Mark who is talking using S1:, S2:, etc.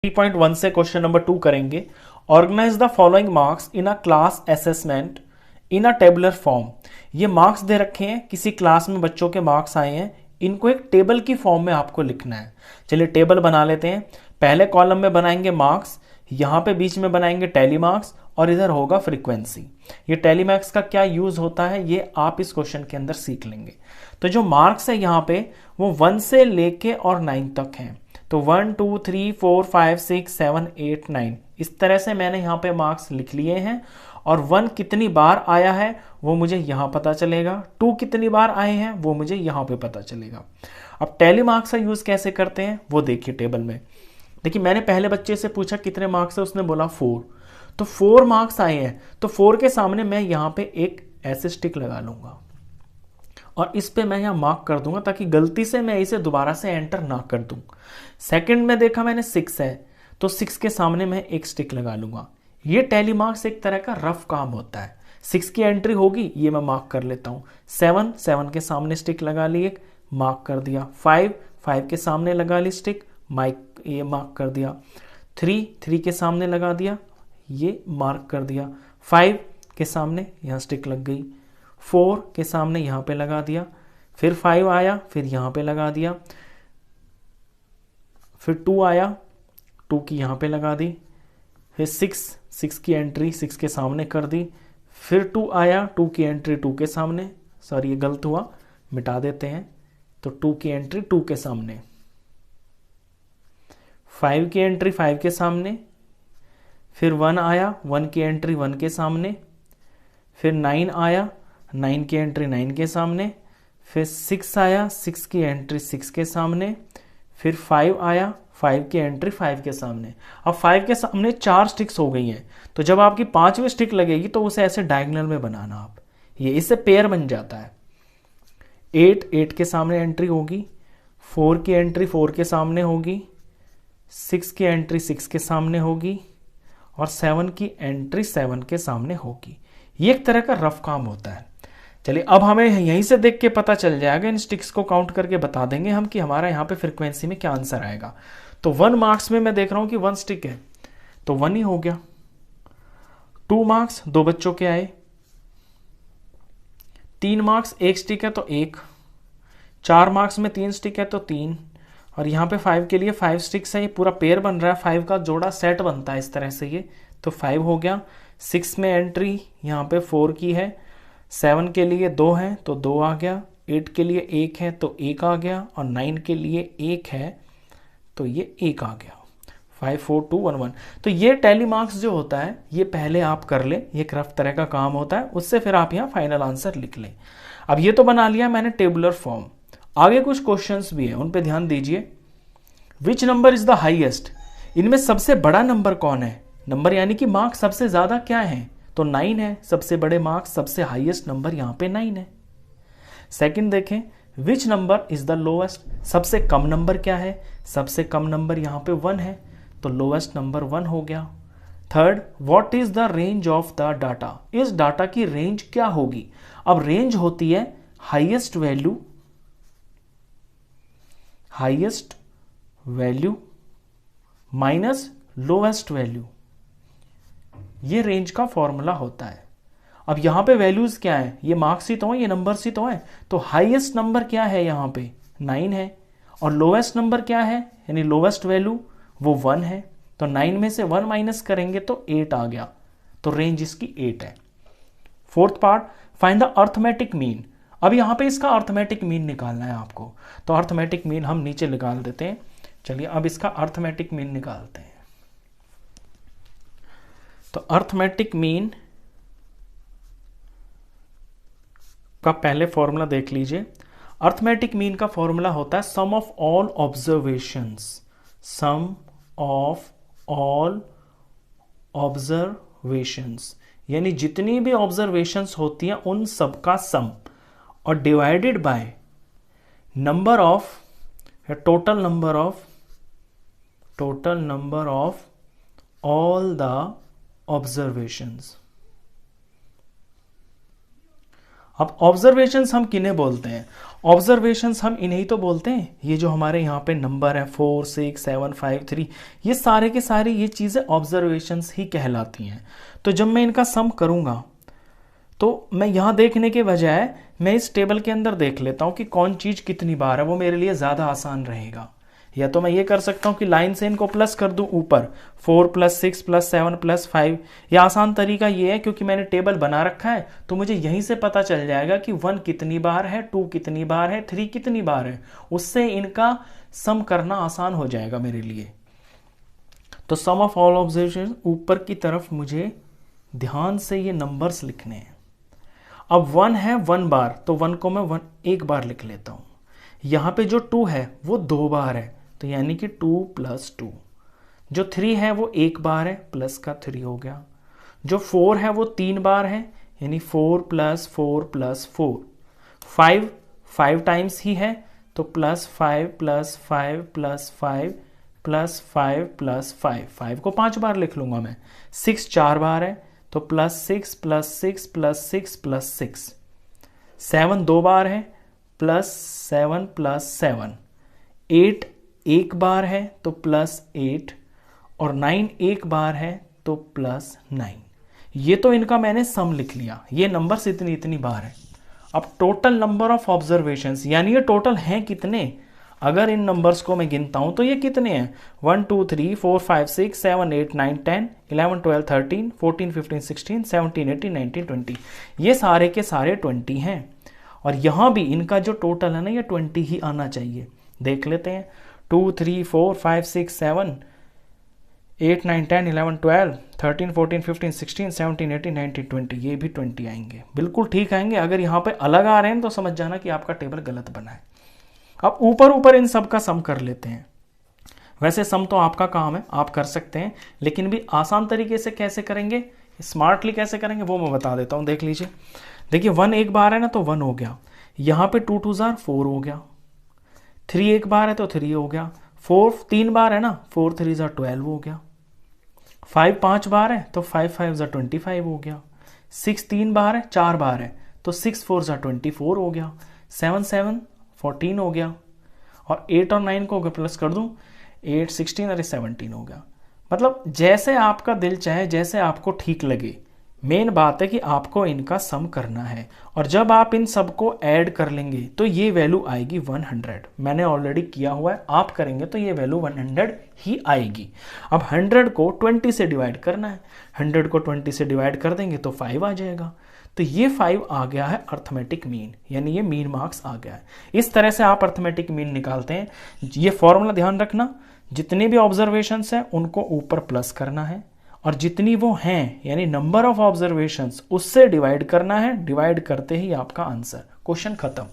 S1: 3.1 से question number 2 करेंगे। Organize the following marks in a class assessment in a tabular form. ये marks दे रखे हैं, किसी क्लास में बच्चों के मार्क्स आए हैं, इनको एक टेबल की फॉर्म में आपको लिखना है। चलिए टेबल बना लेते हैं। पहले कॉलम में बनाएंगे मार्क्स, यहाँ पे बीच में बनाएंगे टैली मार्क्स और इधर होगा फ्रीक्वेंसी। ये टैली मार्क्स का क्या यूज होता है ये आप इस क्वेश्चन के अंदर सीख लेंगे। तो जो मार्क्स है यहाँ पे वो 1 से लेके और 9 तक हैं। तो 1 2 3 4 5 6 7 8 9 इस तरह से मैंने यहाँ पे मार्क्स लिख लिए हैं। और 1 कितनी बार आया है वो मुझे यहाँ पता चलेगा, 2 कितनी बार आए हैं वो मुझे यहाँ पे पता चलेगा। अब टैली मार्क्स का यूज कैसे करते हैं वो देखिए टेबल में। देखिए मैंने पहले बच्चे से पूछा कितने मार्क्स है, उसने बोला 4। तो 4 मार्क्स आए हैं, तो 4 के सामने मैं यहाँ पे एक ऐसे स्टिक लगा लूंगा और इस पे मैं यहाँ मार्क कर दूंगा ताकि गलती से मैं इसे दोबारा से एंटर ना कर दूं। सेकंड में देखा मैंने 6 है, तो 6 के सामने मैं एक स्टिक लगा लूंगा। ये टैली मार्क्स एक तरह का रफ काम होता है। 6 की एंट्री होगी, ये मैं मार्क कर लेता हूँ। 7 के सामने स्टिक लगा ली, एक मार्क कर दिया। 5 के सामने लगा ली स्टिक, ये मार्क कर दिया। 3 के सामने लगा दिया, ये मार्क कर दिया। 5 के सामने यहाँ स्टिक लग गई। 4 के सामने यहाँ पे लगा दिया। फिर 5 आया, फिर यहाँ पे लगा दिया। फिर 2 आया, 2 की यहाँ पे लगा दी। फिर 6 की एंट्री 6 के सामने कर दी। फिर 2 आया, 2 की एंट्री 2 के सामने, सॉरी ये गलत हुआ, मिटा देते हैं। तो 2 की एंट्री 2 के सामने। 5 की एंट्री 5 के सामने। फिर 1 आया, 1 की एंट्री 1 के सामने। फिर 9 आया, 9 की एंट्री 9 के सामने। फिर 6 आया, 6 की एंट्री 6 के सामने। फिर 5 आया, 5 की एंट्री 5 के सामने। अब 5 के सामने 4 स्टिक्स हो गई हैं। तो जब आपकी 5वीं स्टिक लगेगी तो उसे ऐसे डायगोनल में बनाना आप, ये इससे पेयर बन जाता है। 8 के सामने एंट्री होगी। 4 की एंट्री 4 के सामने होगी। 6 की एंट्री 6 के सामने होगी और 7 की एंट्री 7 के सामने होगी। ये एक तरह का रफ काम होता है। चलिए अब हमें यहीं से देख के पता चल जाएगा, इन स्टिक्स को काउंट करके बता देंगे हम कि हमारा यहाँ पे फ्रीक्वेंसी में क्या आंसर आएगा। तो 1 मार्क्स में मैं देख रहा हूँ कि 1 स्टिक है, तो 1 ही हो गया। 2 मार्क्स 2 बच्चों के आए। 3 मार्क्स 1 स्टिक है तो 1। 4 मार्क्स में 3 स्टिक है तो 3। और यहाँ पे 5 के लिए 5 स्टिक्स है, ये पूरा पेयर बन रहा है, 5 का जोड़ा सेट बनता है इस तरह से ये, तो 5 हो गया। 6 में एंट्री यहाँ पे 4 की है। 7 के लिए 2 है तो 2 आ गया। 8 के लिए 1 है तो 1 आ गया। और 9 के लिए 1 है तो ये 1 आ गया। 5 4 2 1 1। तो ये टैली मार्क्स जो होता है ये पहले आप कर ले, ये रफ तरह का काम होता है, उससे फिर आप यहाँ फाइनल आंसर लिख लें। अब ये तो बना लिया मैंने टेबुलर फॉर्म। आगे कुछ क्वेश्चंस भी है, उन पे ध्यान दीजिए। Which number is the highest, इनमें सबसे बड़ा नंबर कौन है। नंबर यानी कि मार्क्स सबसे ज्यादा क्या है, तो 9 है। सबसे बड़े मार्क्स, सबसे हाईएस्ट नंबर यहाँ पे 9 है। सेकंड देखें, which number is the lowest, सबसे कम नंबर क्या है, सबसे कम नंबर यहाँ पे 1 है, तो लोएस्ट नंबर 1 हो गया। Third, what is the range of the data, इस डाटा की रेंज क्या होगी। अब रेंज होती है highest value minus lowest value, ये रेंज का फॉर्मूला होता है। अब यहां पे वैल्यूज क्या है, ये मार्क्स ही तो है, ये नंबर्स ही तो है। तो हाईएस्ट नंबर क्या है यहाँ पे 9 है, और लोएस्ट नंबर क्या है यानी लोएस्ट वैल्यू वो 1 है। तो 9 में से 1 माइनस करेंगे तो 8 आ गया, तो रेंज इसकी 8 है। Fourth part, find the arithmetic mean. अब यहाँ पे इसका अर्थमेटिक मीन निकालना है आपको, तो अर्थमेटिक मीन हम नीचे निकाल देते हैं। चलिए अब इसका अर्थमेटिक मीन निकालते हैं। तो अर्थमेटिक मीन का पहले फॉर्मूला देख लीजिए। अर्थमेटिक मीन का फॉर्मूला होता है sum of all observations, sum of all observations, यानी जितनी भी ऑब्जर्वेशंस होती हैं उन सब का सम, और divided by number of total number of all the observations. अब ऑब्जर्वेशंस हम किन्हें बोलते हैं, ऑब्जर्वेशंस हम इन्हें तो बोलते हैं। ये जो हमारे यहाँ पे नंबर है 4 6 7 5 3, ये सारे के सारे ये चीज़ें ऑब्जर्वेशंस ही कहलाती हैं। तो जब मैं इनका सम करूँगा तो मैं यहाँ देखने के बजाय मैं इस टेबल के अंदर देख लेता हूँ कि कौन चीज़ कितनी बार है, वो मेरे लिए ज़्यादा आसान रहेगा। या तो मैं ये कर सकता हूँ कि लाइन से इनको प्लस कर दूँ ऊपर, 4 + 6 + 7 + 5। या आसान तरीका ये है, क्योंकि मैंने टेबल बना रखा है तो मुझे यहीं से पता चल जाएगा कि 1 कितनी बार है, 2 कितनी बार है, 3 कितनी बार है। उससे इनका सम करना आसान हो जाएगा मेरे लिए। तो सम ऑफ ऑल ऑब्जर्वेशन ऊपर की तरफ मुझे ध्यान से ये नंबर्स लिखने हैं। अब 1 है 1 बार, तो 1 को मैं 1 बार लिख लेता हूँ। यहाँ पे जो 2 है वो 2 बार है, तो यानी कि 2 + 2। जो 3 है वो 1 बार है, प्लस का 3 हो गया। जो 4 है वो 3 बार है, यानी 4 + 4 + 4। 5 टाइम्स ही है, तो +5 + 5 + 5 + 5 + 5, 5 को 5 बार लिख लूँगा मैं। 6 4 बार है, तो +6 + 6 + 6 + 6। 7 2 बार है, +7 + 7। 8 1 बार है, तो +8। और 9 1 बार है, तो +9। ये तो इनका मैंने सम लिख लिया, ये नंबर्स इतनी इतनी बार है। अब टोटल नंबर ऑफ ऑब्जर्वेशंस, यानी ये टोटल हैं कितने, अगर इन नंबर्स को मैं गिनता हूं तो ये कितने हैं, 1 2 3 4 5 6 7 8 9 10 11 12 13 14 15 16 17 18 19 20। ये सारे के सारे 20 हैं। और यहाँ भी इनका जो टोटल है ना, ये 20 ही आना चाहिए। देख लेते हैं, 2 3 4 5 6 7 8 9 10 11 12 13 14 15 16 17 18 19 20, ये भी 20 आएंगे, बिल्कुल ठीक आएंगे। अगर यहाँ पे अलग आ रहे हैं तो समझ जाना कि आपका टेबल गलत बना है। अब ऊपर इन सब का सम कर लेते हैं। वैसे सम तो आपका काम है, आप कर सकते हैं, लेकिन भी आसान तरीके से कैसे करेंगे, स्मार्टली कैसे करेंगे, वो मैं बता देता हूँ। देख लीजिए, देखिए 1 1 बार है ना, तो 1 हो गया। यहाँ पे 2 2 * 4 हो गया। 3 1 बार है तो 3 हो गया। 4 3 बार है ना, 4 3 * 12 हो गया। 5 5 बार है तो 5 5 * 25 हो गया। 6 3 बार है, 4 बार है, तो 6 4 * 24 हो गया। 7 7 14 हो गया। और 8 और 9 को अगर प्लस कर दूं, 8 16 और 17 हो गया। मतलब जैसे आपका दिल चाहे, जैसे आपको ठीक लगे, मेन बात है कि आपको इनका सम करना है। और जब आप इन सबको ऐड कर लेंगे तो ये वैल्यू आएगी 100। मैंने ऑलरेडी किया हुआ है, आप करेंगे तो ये वैल्यू 100 ही आएगी। अब 100 को 20 से डिवाइड करना है, 100 को 20 से डिवाइड कर देंगे तो 5 आ जाएगा। तो ये 5 आ गया है अर्थमेटिक मीन, यानी ये मीन मार्क्स आ गया है। इस तरह से आप अर्थमेटिक मीन निकालते हैं। ये फॉर्मूला ध्यान रखना, जितने भी ऑब्जर्वेशंस हैं उनको ऊपर प्लस करना है, और जितनी वो हैं यानी नंबर ऑफ ऑब्जर्वेशंस उससे डिवाइड करना है। डिवाइड करते ही आपका आंसर, क्वेश्चन खत्म।